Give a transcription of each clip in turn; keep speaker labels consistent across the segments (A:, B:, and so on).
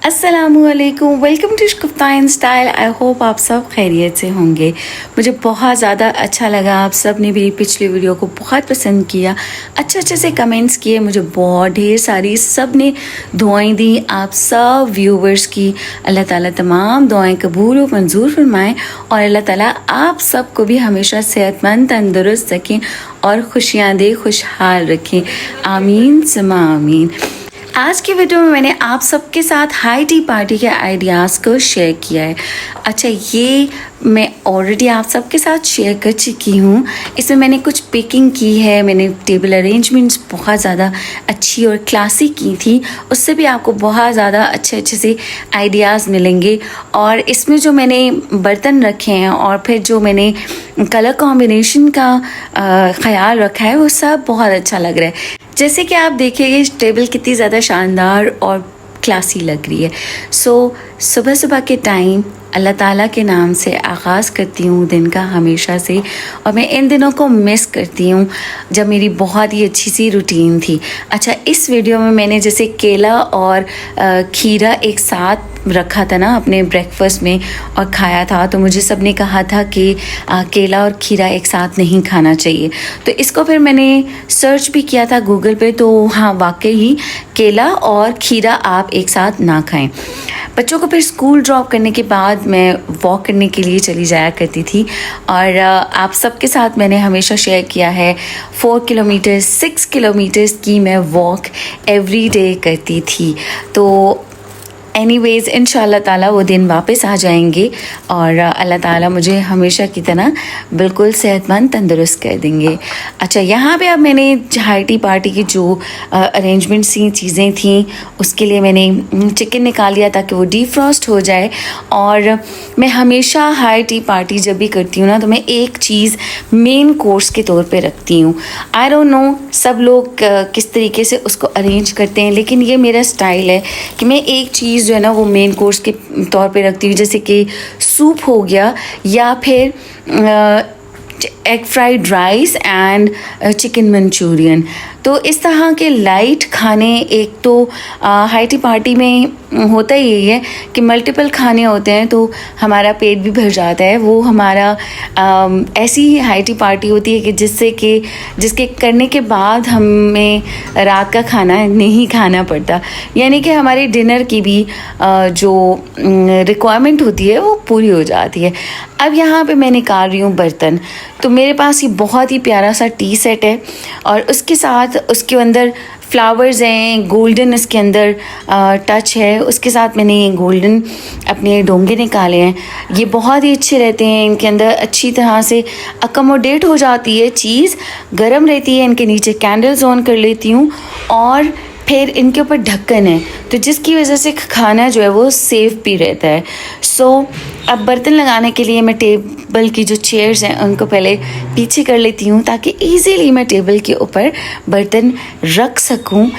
A: अस्सलामुअलैकुम, welcome to कप्तान style. I hope आप सब खैरियत से होंगे। मुझे बहुत ज़्यादा अच्छा लगा, आप सब ने मेरी पिछली वीडियो को बहुत पसंद किया, अच्छे से कमेंट्स किए, मुझे बहुत ढेर सारी सब ने दुआएं दी। आप सब व्यूवर्स की अल्लाह ताला तमाम दुआएं कबूल व मंजूर फरमाएँ और अल्लाह ताला आप सबको भी हमेशा सेहतमंद तंदुरुस्त रखें और खुशियाँ दे, खुशहाल रखें। आमीन सुमा आमीन। आज की वीडियो में मैंने आप सबके साथ हाई टी पार्टी के आइडियाज़ को शेयर किया है। अच्छा, ये मैं ऑलरेडी आप सबके साथ शेयर कर चुकी हूँ। इसमें मैंने कुछ पिकिंग की है, मैंने टेबल अरेंजमेंट्स बहुत ज़्यादा अच्छी और क्लासी की थी, उससे भी आपको बहुत ज़्यादा अच्छे से आइडियाज़ मिलेंगे। और इसमें जो मैंने बर्तन रखे हैं और फिर जो मैंने कलर कॉम्बिनेशन का ख्याल रखा है, वो सब बहुत अच्छा लग रहा है। जैसे कि आप देखिए टेबल कितनी ज़्यादा शानदार और क्लासी लग रही है। सुबह सुबह के टाइम अल्लाह ताला के नाम से आगाज़ करती हूँ दिन का हमेशा से, और मैं इन दिनों को मिस करती हूँ जब मेरी बहुत ही अच्छी सी रूटीन थी। अच्छा, इस वीडियो में मैंने जैसे केला और खीरा एक साथ रखा था ना अपने ब्रेकफास्ट में और खाया था, तो मुझे सब ने कहा था कि केला और खीरा एक साथ नहीं खाना चाहिए। तो इसको फिर मैंने सर्च भी किया था गूगल पे, तो हाँ वाकई ही केला और खीरा आप एक साथ ना खाएं। बच्चों को फिर स्कूल ड्रॉप करने के बाद मैं वॉक करने के लिए चली जाया करती थी, और आप सबके साथ मैंने हमेशा शेयर किया है 4 किलोमीटर 6 किलोमीटर्स की मैं वॉक एवरी डे करती थी। तो एनीवेज़ इंशाल्लाह ताला वो दिन वापस आ जाएंगे और अल्लाह ताला मुझे हमेशा की तरह बिल्कुल सेहतमंद तंदुरुस्त कर देंगे। अच्छा, यहाँ पे अब मैंने हाई टी पार्टी की जो अरेंजमेंट सी चीज़ें थी, उसके लिए मैंने चिकन निकाल लिया ताकि वो डीफ्रॉस्ट हो जाए। और मैं हमेशा हाई टी पार्टी जब भी करती हूँ ना, तो मैं एक चीज़ मेन कोर्स के तौर पे रखती हूँ। आई डोंट नो सब लोग किस तरीके से उसको अरेंज करते हैं, लेकिन ये मेरा स्टाइल है कि मैं एक चीज़ जो है ना वो मेन कोर्स के तौर पे रखती हूँ। जैसे कि सूप हो गया, या फिर egg fried rice and chicken Manchurian. तो इस तरह के लाइट खाने, एक तो हाई टी पार्टी में होता ही यही है कि मल्टीपल खाने होते हैं तो हमारा पेट भी भर जाता है। वो हमारा ऐसी ही हाई टी पार्टी होती है कि जिसके करने के बाद हमें रात का खाना नहीं खाना पड़ता, यानी कि हमारे डिनर की भी जो रिक्वायरमेंट होती है वो पूरी हो जाती है। अब यहाँ पे मैं निकाल रही हूँ बर्तन। तो मेरे पास ये बहुत ही प्यारा सा टी सेट है और उसके साथ उसके अंदर फ्लावर्स हैं, गोल्डन इसके अंदर टच है। उसके साथ मैंने ये गोल्डन अपने डोंगे निकाले हैं। ये बहुत ही अच्छे रहते हैं, इनके अंदर अच्छी तरह से अकोमोडेट हो जाती है चीज़, गर्म रहती है। इनके नीचे कैंडल्स ऑन कर लेती हूँ और फिर इनके ऊपर ढक्कन है, तो जिसकी वजह से खाना जो है वो सेफ भी रहता है। अब बर्तन लगाने के लिए मैं टेबल की जो चेयर्स हैं उनको पहले पीछे कर लेती हूँ ताकि इजीली मैं टेबल के ऊपर बर्तन रख सकूँ।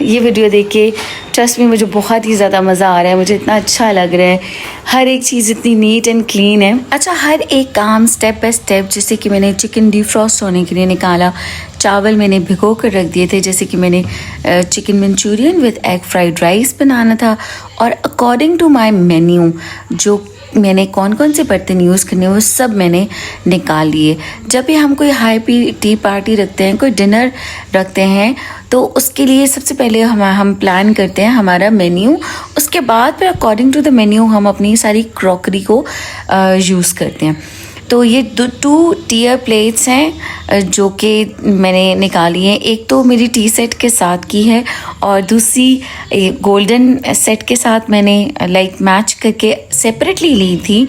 A: ये वीडियो देख के ट्रस्ट में मुझे बहुत ही ज़्यादा मज़ा आ रहा है, मुझे इतना अच्छा लग रहा है, हर एक चीज़ इतनी नीट एंड क्लीन है। अच्छा, हर एक काम स्टेप बाय स्टेप, जैसे कि मैंने चिकन डिफ्रॉस्ट होने के लिए निकाला, चावल मैंने भिगो कर रख दिए थे, जैसे कि मैंने chicken Manchurian with egg fried rice बनाना था, और अकॉर्डिंग टू माय मेन्यू जो मैंने कौन कौन से बर्तन यूज़ करने वो सब मैंने निकाल लिए। जब भी हम कोई हाई टी पार्टी रखते हैं, कोई डिनर रखते हैं, तो उसके लिए सबसे पहले हम प्लान करते हैं हमारा मेन्यू। उसके बाद फिर अकॉर्डिंग टू द मेन्यू हम अपनी सारी क्रॉकरी को यूज़ करते हैं। तो ये 2 टीयर प्लेट्स हैं जो कि मैंने निकाली हैं। एक तो मेरी टी सेट के साथ की है और दूसरी गोल्डन सेट के साथ मैंने मैच करके सेपरेटली ली थी।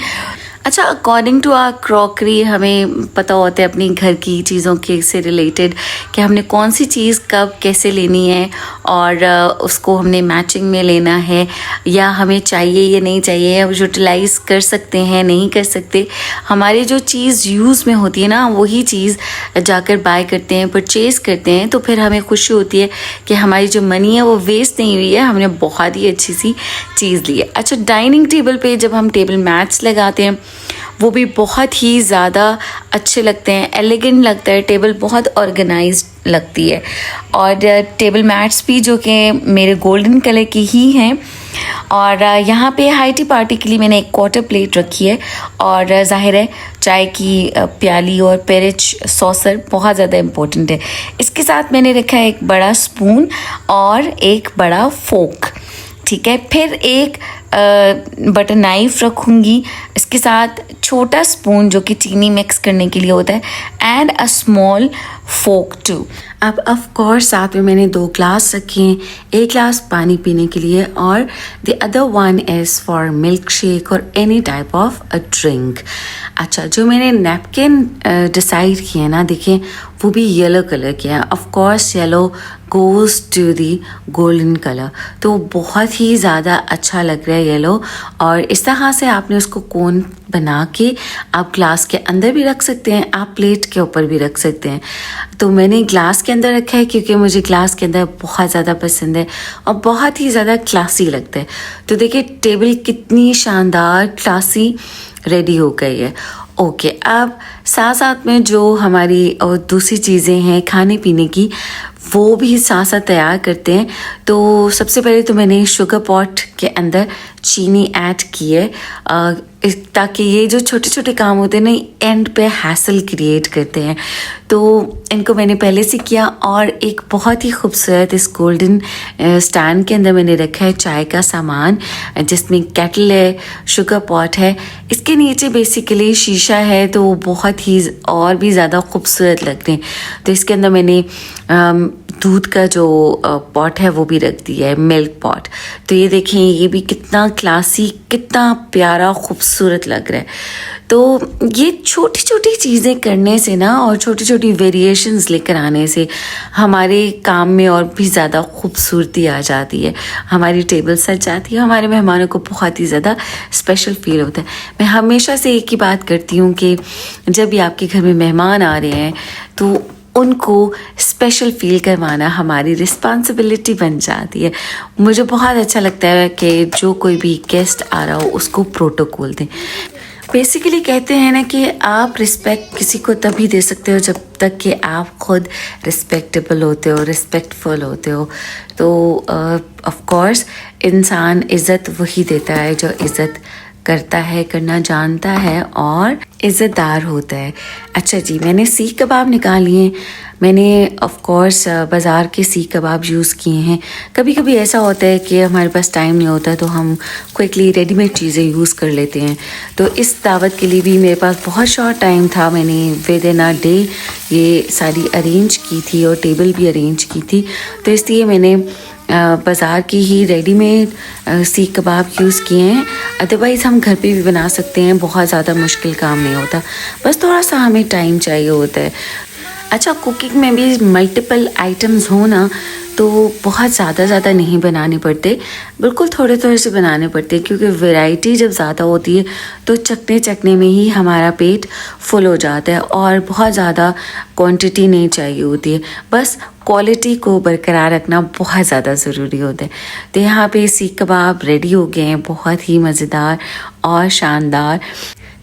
A: अच्छा, अकॉर्डिंग टू आवर क्रॉकरी हमें पता होता है अपनी घर की चीज़ों के से रिलेटेड कि हमने कौन सी चीज़ कब कैसे लेनी है और उसको हमने मैचिंग में लेना है, या हमें चाहिए या नहीं चाहिए, या यूटिलाइज़ कर सकते हैं नहीं कर सकते। हमारी जो चीज़ यूज़ में होती है ना, वही चीज़ जाकर बाय करते हैं, परचेज़ करते हैं, तो फिर हमें खुशी होती है कि हमारी जो मनी है वो वेस्ट नहीं हुई है, हमने बहुत ही अच्छी सी चीज़ ली है। अच्छा, डाइनिंग टेबल पे जब हम टेबल मैट्स लगाते हैं वो भी बहुत ही ज़्यादा अच्छे लगते हैं, एलिगेंट लगता है, टेबल बहुत ऑर्गेनाइज्ड लगती है। और टेबल मैट्स भी जो कि मेरे गोल्डन कलर की ही हैं, और यहाँ पे हाई टी पार्टी के लिए मैंने एक क्वार्टर प्लेट रखी है और ज़ाहिर है चाय की प्याली और पेरिच सॉसर बहुत ज़्यादा इम्पोर्टेंट है। इसके साथ मैंने रखा है एक बड़ा स्पून और एक बड़ा फोक, ठीक है। फिर एक बटर नाइफ रखूँगी, इसके साथ छोटा स्पून जो कि चीनी मिक्स करने के लिए होता है, and a small folk too. अब ऑफ कोर्स साथ में मैंने 2 ग्लास रखे हैं, एक ग्लास पानी पीने के लिए और the other one is for milkshake और any type of a drink. अच्छा, जो मैंने नैपकिन डिसाइड किया ना, देखिए वो भी येलो कलर किया है। Of course yellow goes to the golden colour, तो बहुत ही ज़्यादा अच्छा लग रहा है येलो। और इस तरह से आपने उसको कोन बना के आप ग्लास के अंदर भी रख सकते हैं, आप प्लेट के ऊपर भी रख सकते हैं। तो मैंने ग्लास के अंदर रखा है क्योंकि मुझे ग्लास के अंदर बहुत ज़्यादा पसंद है और बहुत ही ज़्यादा क्लासी लगता है। तो देखिए टेबल कितनी शानदार क्लासी रेडी हो गई है। ओके, अब साथ साथ में जो हमारी और दूसरी चीज़ें हैं खाने पीने की, वो भी साथ साथ तैयार करते हैं। तो सबसे पहले तो मैंने शुगर पॉट के अंदर चीनी ऐड की है ताकि ये जो छोटे छोटे काम होते हैं ना, एंड पे हैसल क्रिएट करते हैं, तो इनको मैंने पहले से किया। और एक बहुत ही खूबसूरत इस गोल्डन स्टैंड के अंदर मैंने रखा है चाय का सामान, जिसमें केटल है, शुगर पॉट है, इसके नीचे बेसिकली शीशा है, तो वो बहुत ही और भी ज़्यादा खूबसूरत लग रहे हैं। तो इसके अंदर मैंने दूध का जो पॉट है वो भी रख दिया है, मिल्क पॉट। तो ये देखें, ये भी कितना क्लासी, कितना प्यारा खूबसूरत लग रहा है। तो ये छोटी छोटी चीज़ें करने से ना, और छोटी छोटी वेरिएशंस लेकर आने से हमारे काम में और भी ज़्यादा खूबसूरती आ जाती है, हमारी टेबल सज जाती है, हमारे मेहमानों को बहुत ही ज़्यादा स्पेशल फील होता है। मैं हमेशा से एक ही बात करती हूँ कि जब भी आपके घर में मेहमान आ रहे हैं तो उनको स्पेशल फील करवाना हमारी रिस्पॉन्सिबिलिटी बन जाती है। मुझे बहुत अच्छा लगता है कि जो कोई भी गेस्ट आ रहा हो उसको प्रोटोकॉल दें। बेसिकली कहते हैं ना कि आप रिस्पेक्ट किसी को तभी दे सकते हो जब तक कि आप खुद रिस्पेक्टेबल होते हो, रिस्पेक्टफुल होते हो। तो ऑफ कोर्स इंसान इज़्ज़त वही देता है जो इज़्ज़त करता है, करना जानता है और इज़्ज़तदार होता है। अच्छा जी, मैंने सीख कबाब निकाल लिए। मैंने ऑफ कोर्स बाज़ार के सीख कबाब यूज़ किए हैं। कभी कभी ऐसा होता है कि हमारे पास टाइम नहीं होता तो हम क्विकली रेडीमेड चीज़ें यूज़ कर लेते हैं। तो इस दावत के लिए भी मेरे पास बहुत शॉर्ट टाइम था, मैंने विद इन अ डे ये सारी अरेंज की थी और टेबल भी अरेंज की थी। तो इसलिए मैंने बाज़ार की ही रेडीमेड सीख कबाब यूज़ किए हैं। अदरवाइज़ हम घर पे भी बना सकते हैं, बहुत ज़्यादा मुश्किल काम नहीं होता, बस थोड़ा सा हमें टाइम चाहिए होता है। अच्छा, कुकिंग में भी मल्टीपल आइटम्स हो ना तो बहुत ज़्यादा नहीं बनाने पड़ते, बिल्कुल थोड़े थोड़े से बनाने पड़ते हैं, क्योंकि वैरायटी जब ज़्यादा होती है तो चखने में ही हमारा पेट फुल हो जाता है और बहुत ज़्यादा क्वांटिटी नहीं चाहिए होती है, बस क्वालिटी को बरकरार रखना बहुत ज़्यादा ज़रूरी होता है। तो यहाँ पे सीख कबाब रेडी हो गए हैं, बहुत ही मज़ेदार और शानदार।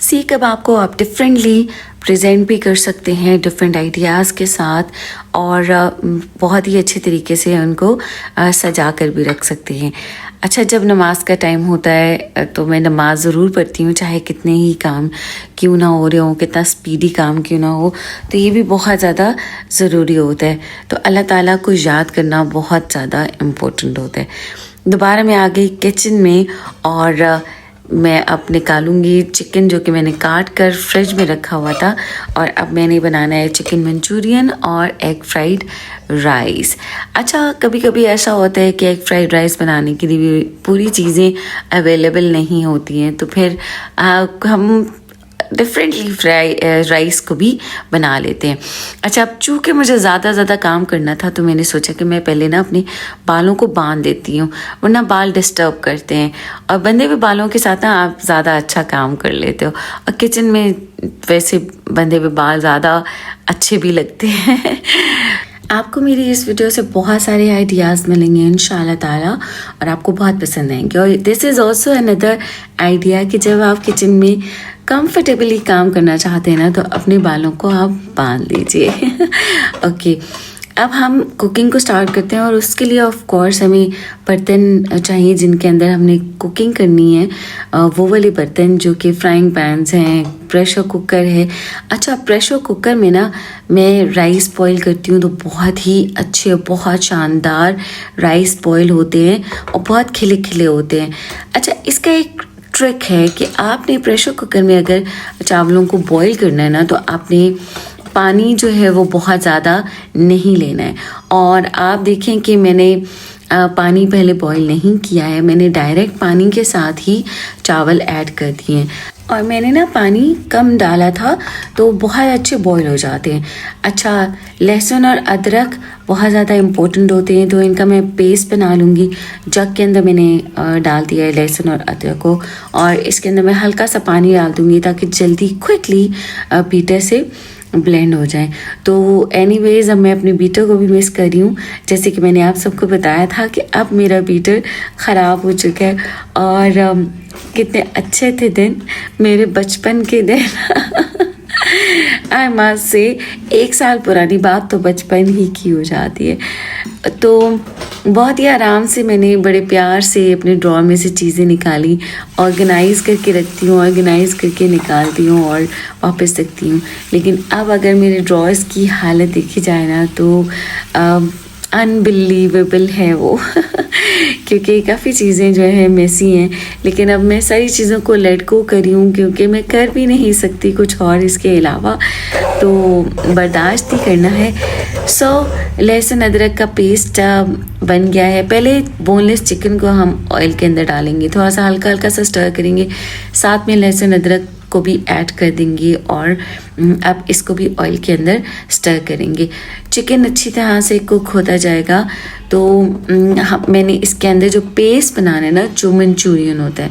A: सीख कबाब को आप डिफरेंटली प्रेजेंट भी कर सकते हैं, डिफरेंट आइडियाज़ के साथ, और बहुत ही अच्छे तरीके से उनको सजा कर भी रख सकते हैं। अच्छा, जब नमाज का टाइम होता है तो मैं नमाज ज़रूर पढ़ती हूँ, चाहे कितने ही काम क्यों ना हो रहे हो, कितना स्पीडी काम क्यों ना हो, तो ये भी बहुत ज़्यादा ज़रूरी होता है। तो अल्लाह ताला को याद करना बहुत ज़्यादा इम्पोर्टेंट होता है। दोबारा मैं आ गई किचन में और मैं अब निकालूंगी चिकन जो कि मैंने काट कर फ्रिज में रखा हुआ था, और अब मैंने बनाना है चिकन मंचूरियन और एग फ्राइड राइस। अच्छा, कभी कभी ऐसा होता है कि एग फ्राइड राइस बनाने के लिए भी पूरी चीज़ें अवेलेबल नहीं होती हैं, तो फिर हम डिफरेंटली राइस को भी बना लेते हैं। अच्छा, अब चूँकि मुझे ज़्यादा काम करना था तो मैंने सोचा कि मैं पहले ना अपने बालों को बांध देती हूँ, वरना बाल डिस्टर्ब करते हैं, और बंधे हुए बालों के साथ ना आप ज़्यादा अच्छा काम कर लेते हो, और किचन में वैसे बंधे हुए बाल ज़्यादा अच्छे भी लगते हैं। आपको मेरी इस वीडियो से बहुत सारे आइडियाज़ मिलेंगे इंशाल्लाह ताला, और आपको बहुत पसंद आएंगे। और this is also another idea कि जब आप किचन में कंफर्टेबली काम करना चाहते हैं ना, तो अपने बालों को आप बांध लीजिए। ओके, अब हम कुकिंग को स्टार्ट करते हैं और उसके लिए ऑफ कोर्स हमें बर्तन चाहिए जिनके अंदर हमने कुकिंग करनी है। वो वाले बर्तन जो कि फ्राइंग पैन्स हैं, प्रेशर कुकर है। अच्छा, प्रेशर कुकर में ना मैं राइस बॉईल करती हूँ तो बहुत ही अच्छे, बहुत शानदार राइस बॉईल होते हैं और बहुत खिले खिले होते हैं। अच्छा, इसका एक ट्रिक है कि आपने प्रेशर कुकर में अगर चावलों को बॉईल करना है ना तो आपने पानी जो है वो बहुत ज़्यादा नहीं लेना है। और आप देखें कि मैंने पानी पहले बॉईल नहीं किया है, मैंने डायरेक्ट पानी के साथ ही चावल ऐड कर दिए हैं और मैंने ना पानी कम डाला था तो बहुत अच्छे बॉईल हो जाते हैं। अच्छा, लहसुन और अदरक बहुत ज़्यादा इम्पोर्टेंट होते हैं तो इनका मैं पेस्ट बना लूँगी। जग के अंदर मैंने डाल दिया है लहसुन और अदरक को और इसके अंदर मैं हल्का सा पानी डाल दूँगी ताकि जल्दी क्विकली बीटर से ब्लेंड हो जाए। तो एनीवेज अब मैं अपने बीटर को भी मिस कर रही हूँ। जैसे कि मैंने आप सबको बताया था कि अब मेरा बीटर ख़राब हो चुका है और कितने अच्छे थे दिन, मेरे बचपन के दिन। आई मस्ट से 1 साल पुरानी बात तो बचपन ही की हो जाती है। तो बहुत ही आराम से मैंने बड़े प्यार से अपने ड्रॉर में से चीज़ें निकाली, ऑर्गेनाइज़ करके रखती हूँ, ऑर्गेनाइज़ करके निकालती हूँ और वापस रखती हूँ। लेकिन अब अगर मेरे ड्रॉर्स की हालत देखी जाए ना तो अनबिलीवेबल है वो क्योंकि काफ़ी चीज़ें जो है मेसी हैं। लेकिन अब मैं सारी चीज़ों को लेट गो करी हूँ क्योंकि मैं कर भी नहीं सकती कुछ और इसके अलावा, तो बर्दाश्त ही करना है। लहसुन अदरक का पेस्ट बन गया है। पहले बोनलेस चिकन को हम ऑयल के अंदर डालेंगे, थोड़ा सा हल्का हल्का सा स्टर करेंगे, साथ में लहसुन अदरक को भी ऐड कर देंगे और अब इसको भी ऑयल के अंदर स्टर करेंगे। चिकन अच्छी तरह से कुक होता जाएगा तो मैंने इसके अंदर जो पेस्ट बनाना है ना, जो मंचूरियन होता है,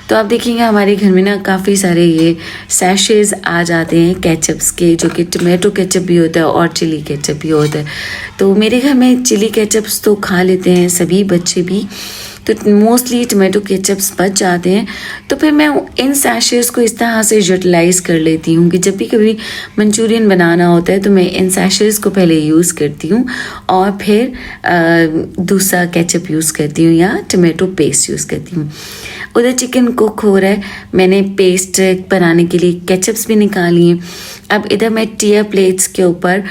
A: तो आप देखेंगे हमारे घर में ना काफ़ी सारे ये सैशेज़ आ जाते हैं केचप्स के, जो कि टमाटो केचप भी होता है और चिली केचप भी होता है। तो मेरे घर में चिली केचप्स तो खा लेते हैं सभी बच्चे भी, तो मोस्टली टमाटो केचप्स बच जाते हैं। तो फिर मैं इन सैशेज़ को इस तरह से यूटिलाइज़ कर लेती हूँ कि जब भी कभी मंचूरियन बनाना होता है तो मैं इन सैशेज़ को पहले यूज़ करती हूँ और फिर दूसरा केचप यूज़ करती हूँ या टमाटो पेस्ट यूज़ करती हूँ। उधर चिकन कुक हो रहा है, मैंने पेस्ट बनाने के लिए केचप्स भी निकाली हैं। अब इधर मैं टियर प्लेट्स के ऊपर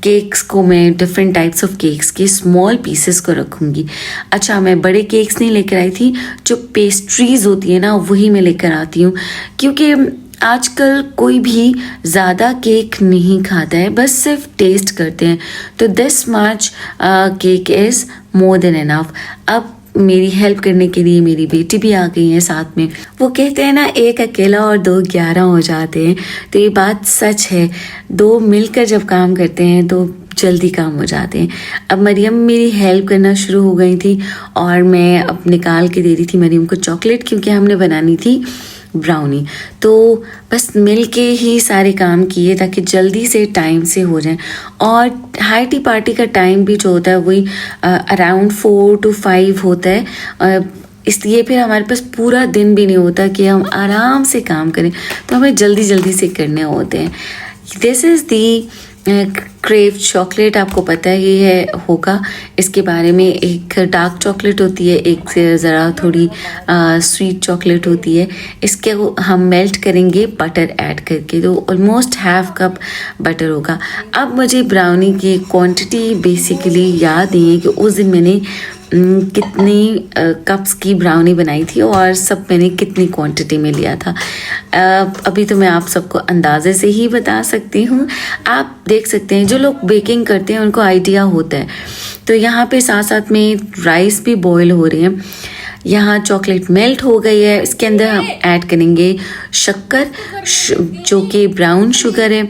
A: केक्स को, मैं डिफरेंट टाइप्स ऑफ केक्स के स्मॉल पीसेस को रखूँगी। अच्छा, मैं बड़े केक्स नहीं लेकर आई थी, जो पेस्ट्रीज़ होती है ना वही मैं लेकर आती हूँ क्योंकि आजकल कोई भी ज़्यादा केक नहीं खाता है, बस सिर्फ टेस्ट करते हैं। तो this much cake is more than enough. अब मेरी हेल्प करने के लिए मेरी बेटी भी आ गई है साथ में। वो कहते हैं ना, एक अकेला और 2 11 हो जाते हैं, तो ये बात सच है। 2 मिलकर जब काम करते हैं तो जल्दी काम हो जाते हैं। अब मरियम मेरी हेल्प करना शुरू हो गई थी और मैं अब निकाल के दे रही थी मरियम को चॉकलेट, क्योंकि हमने बनानी थी ब्राउनी। तो बस मिल के ही सारे काम किए ताकि जल्दी से टाइम से हो जाए। और हाई टी पार्टी का टाइम भी जो होता है वही अराउंड 4 to 5 होता है, इसलिए फिर हमारे पास पूरा दिन भी नहीं होता कि हम आराम से काम करें, तो हमें जल्दी जल्दी से करने होते हैं। This is the crave chocolate, आपको पता है ये है होगा इसके बारे में। एक डार्क चॉकलेट होती है, एक ज़रा थोड़ी स्वीट चॉकलेट होती है। इसके हम मेल्ट करेंगे बटर ऐड करके, तो ऑलमोस्ट ½ कप बटर होगा। अब मुझे ब्राउनी की क्वांटिटी बेसिकली याद नहीं है कि उस दिन मैंने कितनी कप्स की ब्राउनी बनाई थी और सब मैंने कितनी क्वांटिटी में लिया था। अभी तो मैं आप सबको अंदाजे से ही बता सकती हूँ। आप देख सकते हैं जो लोग बेकिंग करते हैं उनको आइडिया होता है। तो यहाँ पे साथ साथ में राइस भी बॉईल हो रहे हैं। यहाँ चॉकलेट मेल्ट हो गई है, इसके अंदर हम ऐड करेंगे शक्कर, जो कि ब्राउन शुगर है।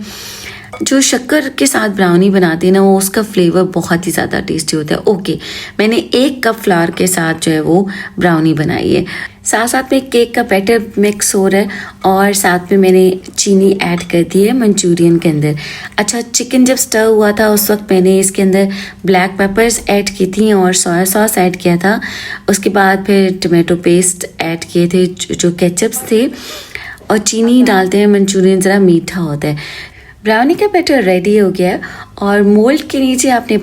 A: जो शक्कर के साथ ब्राउनी बनाते हैं ना, वो उसका फ्लेवर बहुत ही ज़्यादा टेस्टी होता है। ओके, मैंने 1 कप फ्लावर के साथ जो है वो ब्राउनी बनाई है। साथ साथ में केक का बैटर मिक्स हो रहा है और साथ में मैंने चीनी ऐड कर दी है मंचूरियन के अंदर। अच्छा, चिकन जब स्टर हुआ था उस वक्त मैंने इसके अंदर ब्लैक पेपर्स ऐड की थी और सोया सॉस ऐड किया था। उसके बाद फिर टमाटो पेस्ट ऐड किए थे, जो केचप्स थे, और चीनी डालते हैं मंचूरियन ज़रा मीठा होता है। ब्राउनी का बैटर रेडी हो गया और मोल्ड के नीचे आपने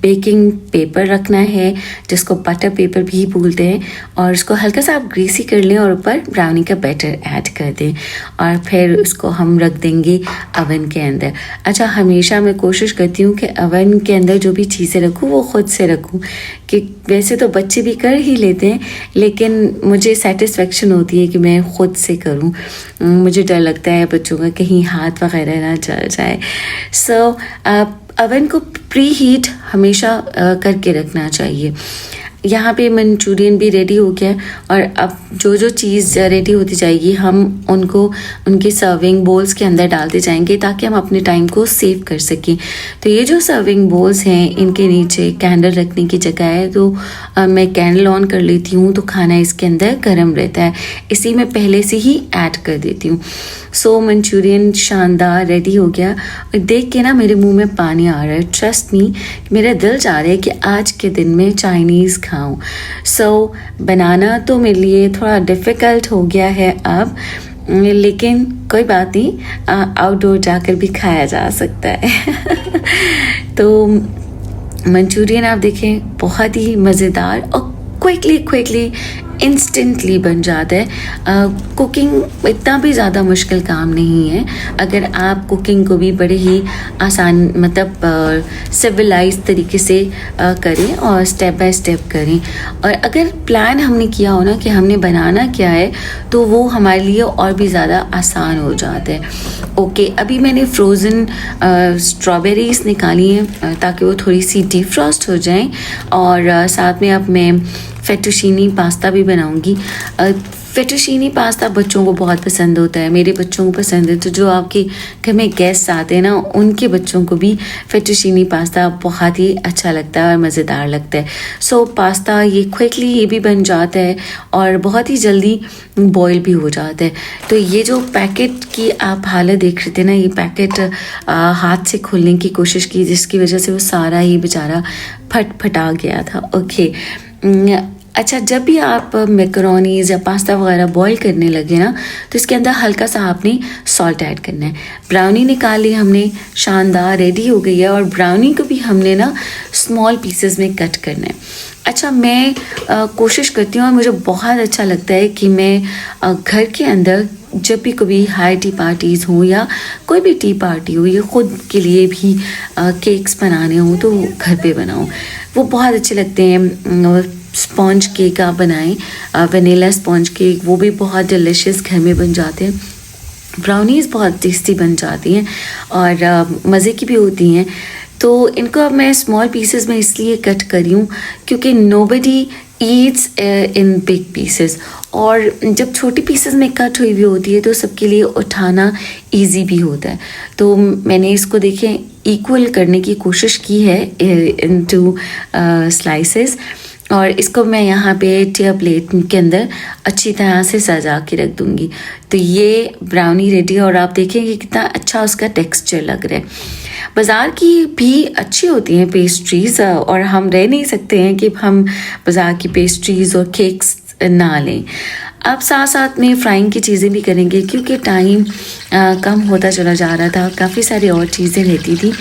A: बेकिंग पेपर रखना है, जिसको बटर पेपर भी बोलते हैं, और उसको हल्का सा आप ग्रीसी कर लें और ऊपर ब्राउनी का बैटर ऐड कर दें और फिर उसको हम रख देंगे अवन के अंदर। अच्छा, हमेशा मैं कोशिश करती हूँ कि अवन के अंदर जो भी चीज़ें रखूँ वो ख़ुद से रखूँ, कि वैसे तो बच्चे भी कर ही लेते हैं लेकिन मुझे सेटिस्फेक्शन होती है कि मैं ख़ुद से करूँ। मुझे डर लगता है बच्चों का कहीं हाथ वगैरह ना जल जाए। सो अवन को प्री हीट हमेशा करके रखना चाहिए। यहाँ पे मंचूरियन भी रेडी हो गया और अब जो जो चीज़ रेडी होती जाएगी हम उनको उनके सर्विंग बोल्स के अंदर डालते जाएंगे ताकि हम अपने टाइम को सेव कर सकें। तो ये जो सर्विंग बोल्स हैं इनके नीचे कैंडल रखने की जगह है, तो मैं कैंडल ऑन कर लेती हूँ तो खाना इसके अंदर गर्म रहता है, इसी में पहले से ही ऐड कर देती हूँ। सो मंचूरियन शानदार रेडी हो गया और देख के ना मेरे मुंह में पानी आ रहा है। ट्रस्ट मी, मेरा दिल चाह रहा है कि आज के दिन में चाइनीज़ खाऊं। सो बनाना तो मेरे लिए थोड़ा डिफ़िकल्ट हो गया है अब, लेकिन कोई बात नहीं, आउटडोर जाकर भी खाया जा सकता है। तो मंचूरियन आप देखें बहुत ही मज़ेदार और क्विकली इंस्टेंटली बन जाता है। कुकिंग इतना भी ज़्यादा मुश्किल काम नहीं है अगर आप कुकिंग को भी बड़े ही आसान मतलब सिविलाइज तरीके से करें और स्टेप बाय स्टेप करें। और अगर प्लान हमने किया हो ना कि हमने बनाना क्या है तो वो हमारे लिए और भी ज़्यादा आसान हो जाता है। ओके, अभी मैंने फ्रोज़न स्ट्रॉबेरीज़ निकाली हैं ताकि वो थोड़ी सी डिफ्रॉस्ट हो जाएं और साथ में अब मैं फेटुशीनी पास्ता भी बनाऊंगी। फेटुशीनी पास्ता बच्चों को बहुत पसंद होता है, मेरे बच्चों को पसंद है, तो जो आपके घर में गेस्ट आते हैं ना उनके बच्चों को भी फेटुशीनी पास्ता बहुत ही अच्छा लगता है और मज़ेदार लगता है। सो पास्ता ये क्विकली ये भी बन जाता है और बहुत ही जल्दी बॉईल भी हो जाता है। तो ये जो पैकेट की आप हालत देख रहे थे ना, ये पैकेट हाथ से खोलने की कोशिश की जिसकी वजह से वो सारा ही बेचारा फटा गया था। ओके, अच्छा, जब भी आप मैकरोनीज़ या पास्ता वगैरह बॉईल करने लगे ना तो इसके अंदर हल्का सा आपने सॉल्ट ऐड करना है। ब्राउनी निकाल ली हमने, शानदार रेडी हो गई है और ब्राउनी को भी हमने ना स्मॉल पीसेस में कट करना है। अच्छा, मैं कोशिश करती हूँ और मुझे बहुत अच्छा लगता है कि मैं घर के अंदर जब भी कभी हाई टी पार्टीज़ हो या कोई भी टी पार्टी हो या ख़ुद के लिए भी केक्स बनाने हो तो घर पे बनाऊँ, वो बहुत अच्छे लगते हैं। स्पॉन्ज केक आप बनाएं, वनीला स्पॉन्ज केक, वो भी बहुत डिलिशियस घर में बन जाते हैं। ब्राउनीज़ बहुत टेस्टी बन जाती हैं और मज़े की भी होती हैं। तो इनको अब मैं स्मॉल पीसेस में इसलिए कट करी हूँ क्योंकि nobody Yeats in big pieces, और जब छोटी पीसेस में कट हुई हुई होती है तो सबके लिए उठाना इजी भी होता है। तो मैंने इसको देखें इक्वल करने की कोशिश की है इनटू स्लाइसेस और इसको मैं यहाँ पे टियर प्लेट के अंदर अच्छी तरह से सजा के रख दूँगी। तो ये ब्राउनी रेडी और आप देखेंगे कितना अच्छा उसका टेक्सचर लग रहा है। बाज़ार की भी अच्छी होती हैं पेस्ट्रीज़ और हम रह नहीं सकते हैं कि हम बाज़ार की पेस्ट्रीज़ और केक्स ना लें। अब साथ साथ में फ्राइंग की चीज़ें भी करेंगे क्योंकि टाइम कम होता चला जा रहा था, काफ़ी सारी और चीज़ें रहती थी।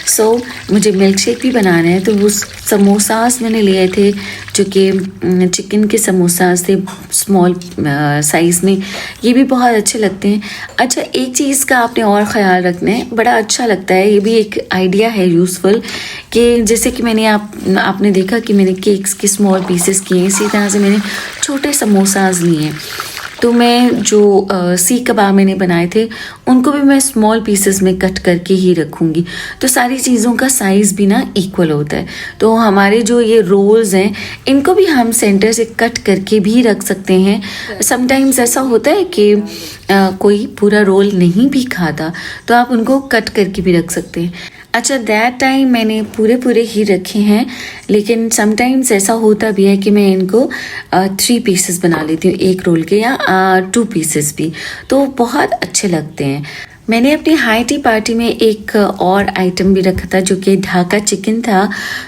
A: सो मुझे मिल्क शेक भी बनाना है, तो वो समोसास मैंने लिए थे जो कि चिकन के समोसास थे स्मॉल साइज़ में, ये भी बहुत अच्छे लगते हैं। अच्छा, एक चीज़ का आपने और ख़्याल रखना है, बड़ा अच्छा लगता है, ये भी एक आइडिया है यूज़फुल, कि जैसे कि मैंने आपने देखा कि मैंने केक्स के स्मॉल पीसेस किए, इसी तरह से मैंने छोटे समोसास लिए हैं। तो मैं जो सीख कबाब मैंने बनाए थे उनको भी मैं स्मॉल पीसेस में कट करके ही रखूँगी, तो सारी चीज़ों का साइज़ भी ना इक्वल होता है। तो हमारे जो ये रोल्स हैं इनको भी हम सेंटर से कट करके भी रख सकते हैं। समटाइम्स ऐसा होता है कि कोई पूरा रोल नहीं भी खाता तो आप उनको कट करके भी रख सकते हैं। अच्छा, दैट टाइम मैंने पूरे ही रखे हैं, लेकिन समटाइम्स ऐसा होता भी है कि मैं इनको 3 पीसेस बना लेती हूँ, एक रोल के, या 2 पीसेस भी, तो बहुत अच्छे लगते हैं। मैंने अपनी हाई टी पार्टी में एक और आइटम भी रखा था जो कि ढाका चिकन था,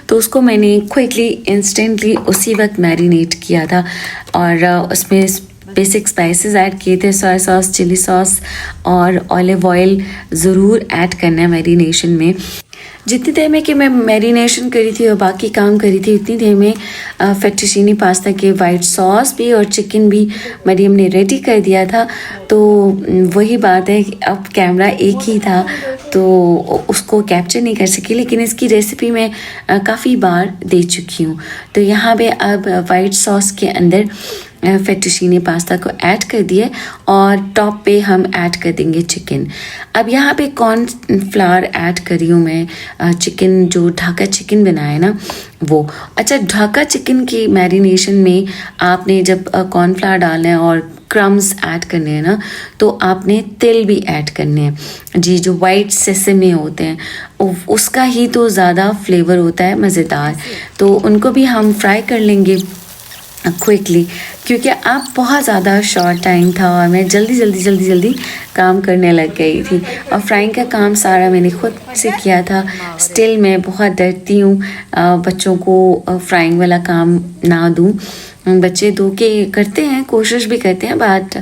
A: तो उसको मैंने क्विकली इंस्टेंटली उसी वक्त मैरिनेट किया था और उसमें बेसिक स्पाइसेस ऐड किए थे, सोया सॉस, चिली सॉस और ऑलिव ऑयल ज़रूर ऐड करना है मैरिनेशन में। जितनी देर में कि मैं मैरिनेशन करी थी और बाकी काम करी थी, उतनी देर में फेट्टूचीनी पास्ता के वाइट सॉस भी और चिकन भी मरियम ने रेडी कर दिया था। तो वही बात है कि अब कैमरा एक ही था तो उसको कैप्चर नहीं कर सकी, लेकिन इसकी रेसिपी मैं काफ़ी बार दे चुकी हूँ। तो यहाँ पे अब वाइट सॉस के अंदर फेट्टूचीनी पास्ता को ऐड कर दिए और टॉप पे हम ऐड कर देंगे चिकन। अब यहाँ पे कॉर्नफ्लावर ऐड करी हूँ मैं, चिकन जो ढाका चिकन बनाया ना वो। अच्छा, ढाका चिकन की मैरिनेशन में आपने जब कॉर्नफ्लावर डालना है और क्रम्स ऐड करने हैं ना, तो आपने तिल भी ऐड करने हैं जी, जो वाइट सेसेमे होते हैं उसका ही तो ज़्यादा फ्लेवर होता है मज़ेदार। तो उनको भी हम फ्राई कर लेंगे क्विकली, क्योंकि अब बहुत ज़्यादा शॉर्ट टाइम था और मैं जल्दी काम करने लग गई थी और फ्राइंग का काम सारा मैंने खुद से किया था। स्टिल मैं बहुत डरती हूँ बच्चों को फ्राइंग वाला काम ना दूँ। बच्चे दो के करते हैं, कोशिश भी करते हैं, बट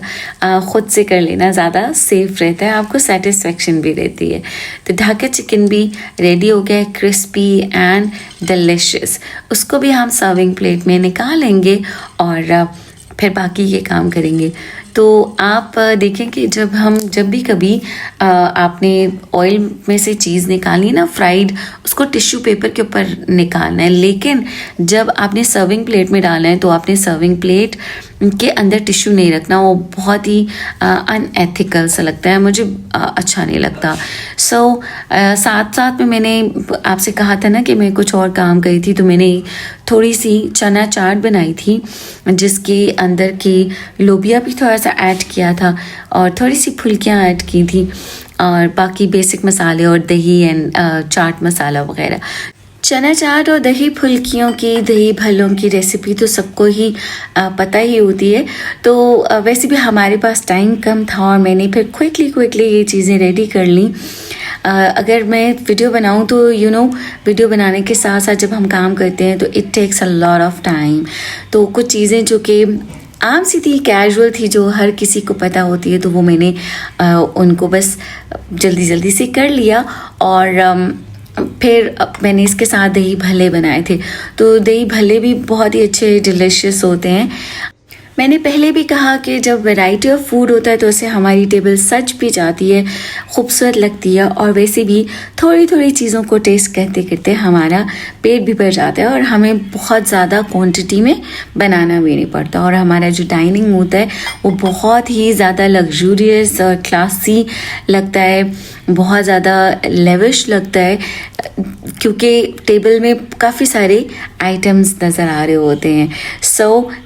A: ख़ुद से कर लेना ज़्यादा सेफ रहता है, आपको सेटिस्फेक्शन भी रहती है। तो ढाका चिकन भी रेडी हो गया, क्रिस्पी एंड डिलिशियस। उसको भी हम सर्विंग प्लेट में निकालेंगे और फिर बाकी ये काम करेंगे। तो आप देखें कि जब भी कभी आपने ऑयल में से चीज़ निकाली ना फ्राइड, उसको टिश्यू पेपर के ऊपर निकालना है, लेकिन जब आपने सर्विंग प्लेट में डालना है तो आपने सर्विंग प्लेट के अंदर टिश्यू नहीं रखना। वो बहुत ही अनएथिकल सा लगता है, मुझे अच्छा नहीं लगता। साथ में मैंने आपसे कहा था ना कि मैं कुछ और काम करी थी, तो मैंने थोड़ी सी चना चाट बनाई थी जिसके अंदर की लोबिया भी थोड़ा सा ऐड किया था और थोड़ी सी फुल्कियाँ ऐड की थी और बाकी बेसिक मसाले और दही एंड चाट मसाला वगैरह। चना चाट और दही फुल्कियों की, दही भल्लों की रेसिपी तो सबको ही पता ही होती है। तो वैसे भी हमारे पास टाइम कम था और मैंने फिर क्विकली ये चीज़ें रेडी कर ली। अगर मैं वीडियो बनाऊं तो वीडियो बनाने के साथ साथ जब हम काम करते हैं तो it takes a lot of time. तो कुछ चीज़ें जो कि आम सी थी, कैजुअल थी, जो हर किसी को पता होती है, तो वो मैंने उनको बस जल्दी से कर लिया। और फिर मैंने इसके साथ दही भल्ले बनाए थे। तो दही भल्ले भी बहुत ही अच्छे डिलिशियस होते हैं। मैंने पहले भी कहा कि जब वैरायटी ऑफ फूड होता है तो उससे हमारी टेबल सज भी जाती है, खूबसूरत लगती है और वैसे भी थोड़ी चीज़ों को टेस्ट करते करते हमारा पेट भी भर जाता है और हमें बहुत ज़्यादा क्वांटिटी में बनाना भी नहीं पड़ता। और हमारा जो डाइनिंग होता है वो बहुत ही ज़्यादा लग्जूरियस और क्लासी लगता है, बहुत ज़्यादा लेविश लगता है, क्योंकि टेबल में काफ़ी सारे आइटम्स नज़र आ रहे होते हैं।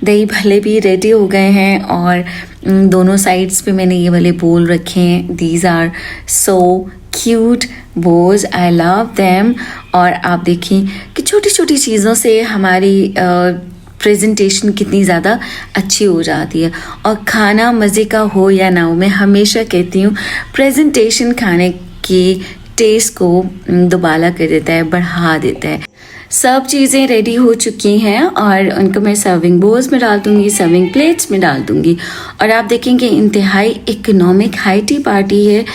A: दही भल्ले भी रेडी हो गए हैं और दोनों साइड्स पे मैंने ये वाले बोल रखे हैं। These are so cute bowls, I love them. और आप देखें कि छोटी चीज़ों से हमारी प्रेजेंटेशन कितनी ज़्यादा अच्छी हो जाती है। और खाना मज़े का हो या ना हो, मैं हमेशा कहती हूँ प्रेजेंटेशन खाने की टेस्ट को दोबारा कर देता है, बढ़ा देता है। सब चीज़ें रेडी हो चुकी हैं और उनको मैं सर्विंग बोल्स में डाल दूँगी, सर्विंग प्लेट्स में डाल दूँगी। और आप देखेंगे इंतहाई इकोनॉमिक हाई टी पार्टी है।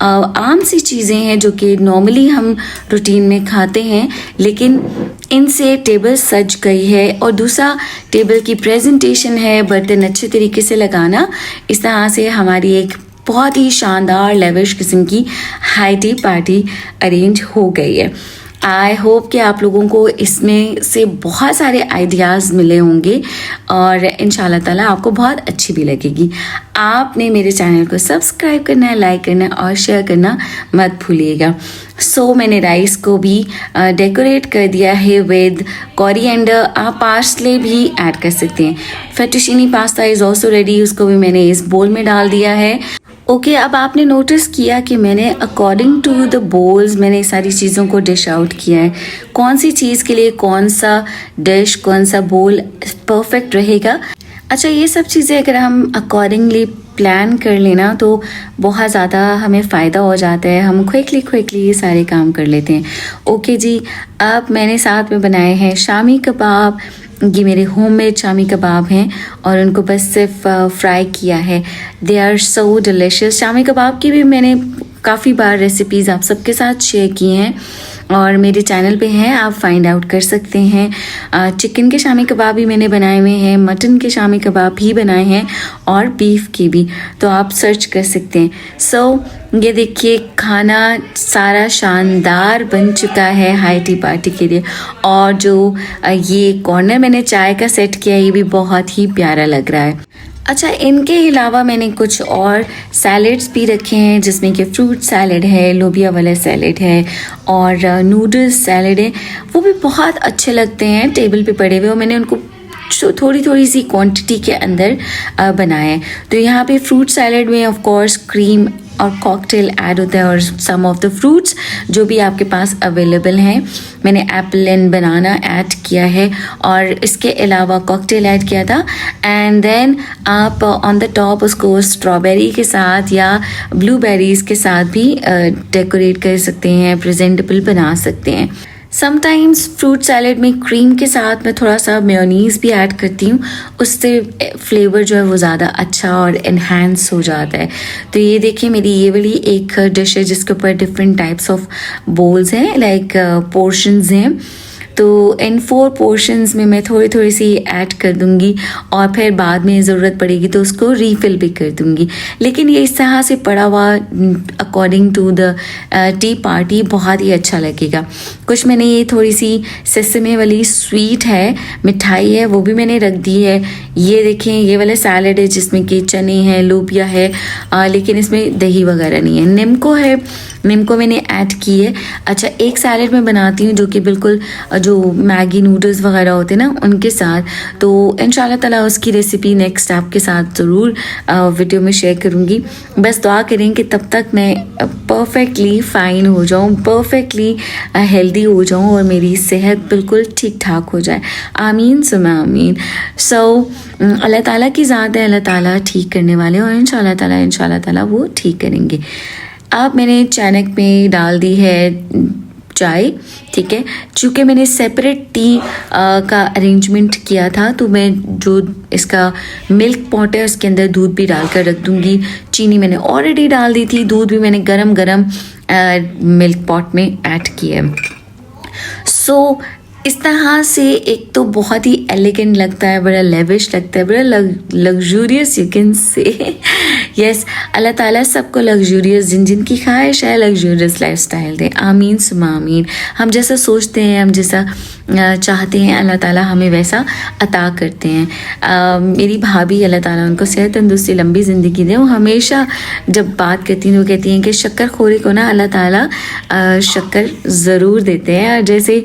A: आम सी चीज़ें हैं जो कि नॉर्मली हम रूटीन में खाते हैं, लेकिन इनसे टेबल सज गई है। और दूसरा, टेबल की प्रेजेंटेशन है, बर्तन अच्छे तरीके से लगाना, इस तरह से हमारी एक बहुत ही शानदार लेविश किस्म की हाई टी पार्टी अरेंज हो गई है। आई होप कि आप लोगों को इसमें से बहुत सारे आइडियाज़ मिले होंगे और इंशाल्लाह ताला आपको बहुत अच्छी भी लगेगी। आपने मेरे चैनल को सब्सक्राइब करना है, लाइक करना और शेयर करना मत भूलिएगा। मैंने राइस को भी डेकोरेट कर दिया है विद कोरिएंडर। आप पार्सले भी ऐड कर सकते हैं। फेट्टूचीनी पास्ता इज़ ऑल्सो रेडी, उसको भी मैंने इस बोल में डाल दिया है। अब आपने नोटिस किया कि मैंने अकॉर्डिंग टू द बोल्स मैंने सारी चीज़ों को डिश आउट किया है। कौन सी चीज़ के लिए कौन सा डिश, कौन सा बोल परफेक्ट रहेगा। अच्छा, ये सब चीज़ें अगर हम अकॉर्डिंगली प्लान कर लेना तो बहुत ज़्यादा हमें फ़ायदा हो जाता है, हम क्विकली ये सारे काम कर लेते हैं। जी, अब मैंने साथ में बनाए हैं शामी कबाब, ये मेरे होममेड शामी कबाब हैं और उनको बस सिर्फ फ्राई किया है। They are so delicious. Shami kebab की भी मैंने काफ़ी बार रेसिपीज़ आप सबके साथ शेयर की हैं और मेरे चैनल पे हैं, आप फाइंड आउट कर सकते हैं। चिकन के शामी कबाब भी मैंने बनाए हुए हैं, मटन के शामी कबाब भी बनाए हैं और बीफ के भी, तो आप सर्च कर सकते हैं। सो ये देखिए खाना सारा शानदार बन चुका है हाई टी पार्टी के लिए। और जो ये कॉर्नर मैंने चाय का सेट किया है ये भी बहुत ही प्यारा लग रहा है। अच्छा, इनके अलावा मैंने कुछ और सैलेड्स भी रखे हैं जिसमें कि फ्रूट सैलेड है, लोबिया वाला सैलेड है और नूडल्स सैलेड है। वो भी बहुत अच्छे लगते हैं टेबल पे पड़े हुए और मैंने उनको थोड़ी थोड़ी सी क्वांटिटी के अंदर बनाए हैं। तो यहाँ पे फ्रूट सैलेड में ऑफ कोर्स क्रीम और कॉकटेल ऐड होता है और सम ऑफ द फ्रूट्स जो भी आपके पास अवेलेबल हैं। मैंने एप्पल एंड बनाना ऐड किया है और इसके अलावा कॉकटेल ऐड किया था। एंड देन आप ऑन द टॉप उसको स्ट्रॉबेरी के साथ या ब्लूबेरीज़ के साथ भी डेकोरेट कर सकते हैं, प्रेजेंटेबल बना सकते हैं। समटाइम्स फ्रूट सैलेड में क्रीम के साथ मैं थोड़ा सा मेयोनीज़ भी ऐड करती हूँ, उससे फ्लेवर जो है वो ज़्यादा अच्छा और इन्हांस हो जाता है। तो ये देखिए मेरी ये वाली एक डिश है जिसके ऊपर डिफरेंट टाइप्स ऑफ बोल्स हैं, लाइक पोर्शंस हैं। तो इन 4 पोर्शंस में मैं थोड़ी थोड़ी सी ऐड कर दूंगी और फिर बाद में ज़रूरत पड़ेगी तो उसको रीफ़िल भी कर दूंगी। लेकिन ये इस तरह से पड़ा हुआ according to the tea party बहुत ही अच्छा लगेगा। कुछ मैंने ये थोड़ी सी सेसमे वाली स्वीट है, मिठाई है, वो भी मैंने रख दी है। ये देखें ये वाला सैलेड है जिसमें कि चने हैं, लोबिया है, लेकिन इसमें दही वगैरह नहीं है। निम्को है, निम्को मैंने ऐड की है। अच्छा, एक सैलेड मैं बनाती हूँ जो कि बिल्कुल जो मैगी नूडल्स वगैरह होते हैं ना उनके साथ, तो इंशाल्लाह ताला उसकी रेसिपी नेक्स्ट आपके साथ ज़रूर वीडियो में शेयर करूँगी। बस दुआ करें कि तब तक मैं परफेक्टली फ़ाइन हो जाऊँ, परफेक्टली हेल्दी हो जाऊँ और मेरी सेहत बिल्कुल ठीक ठाक हो जाए। आमीन सुमा आमीन। सो अल्लाह ताला की ज़ात है, अल्लाह ताला ठीक करने वाले और इंशाल्लाह ताला वो ठीक करेंगे। अब मैंने चानक में डाल दी है चाय, ठीक है। चूँकि मैंने सेपरेट टी का अरेंजमेंट किया था तो मैं जो इसका मिल्क पॉट है उसके अंदर दूध भी डालकर रख दूँगी। चीनी मैंने ऑलरेडी डाल दी थी, दूध भी मैंने गरम गरम मिल्क पॉट में ऐड किया। सो इस तरह से एक तो बहुत ही एलिगेंट लगता है, बड़ा लेविश लगता है, बड़ा luxurious you can say. Yes, Allah ताला सबको लग्जूरियस, जिनकी ख्वाहिश है लग्जूरियस लाइफस्टाइल दे। आमीन सुमा आमीन। हम जैसा सोचते हैं, हम जैसा चाहते हैं, अल्लाह ताला हमें वैसा अता करते हैं। मेरी भाभी अल्लाह ताला उनको सेहत तंदुरुस्ती लंबी ज़िंदगी दे, वो हमेशा जब बात करती हैं वो कहती हैं कि शक्कर खोरी को ना अल्लाह ताला शक्कर ज़रूर देते हैं। और जैसे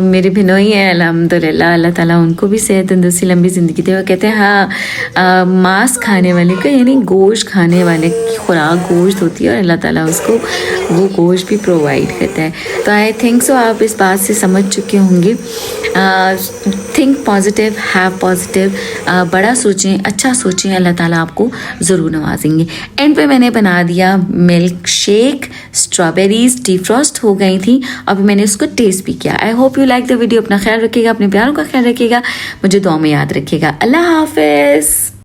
A: मेरे भिनोई हैं अल्हम्दुलिल्लाह, अल्लाह ताला उनको भी सेहत तंदुरुस्ती लंबी ज़िंदगी दे। वो कहते हैं हाँ, मांस खाने वाले का यानी गोश्त खाने वाले की खुराक गोश्त होती है और अल्लाह ताला उसको वो गोश्त भी प्रोवाइड करता है। तो आई थिंक सो आप इस बात से समझ चुके होंगे। थिंक पॉजिटिव, हैव पॉजिटिव, बड़ा सोचें, अच्छा सोचें, अल्लाह ताला आपको ज़रूर नवाजेंगे। एंड पे मैंने बना दिया मिल्क शेक, स्ट्रॉबेरीज डिफ्रॉस्ट हो गई थी, अभी मैंने उसको टेस्ट भी किया। I hope you like the video. अपना ख्याल रखिएगा, अपने प्यारों का ख्याल रखिएगा, मुझे दुआ में याद रखिएगा। अल्लाह हाफिज़।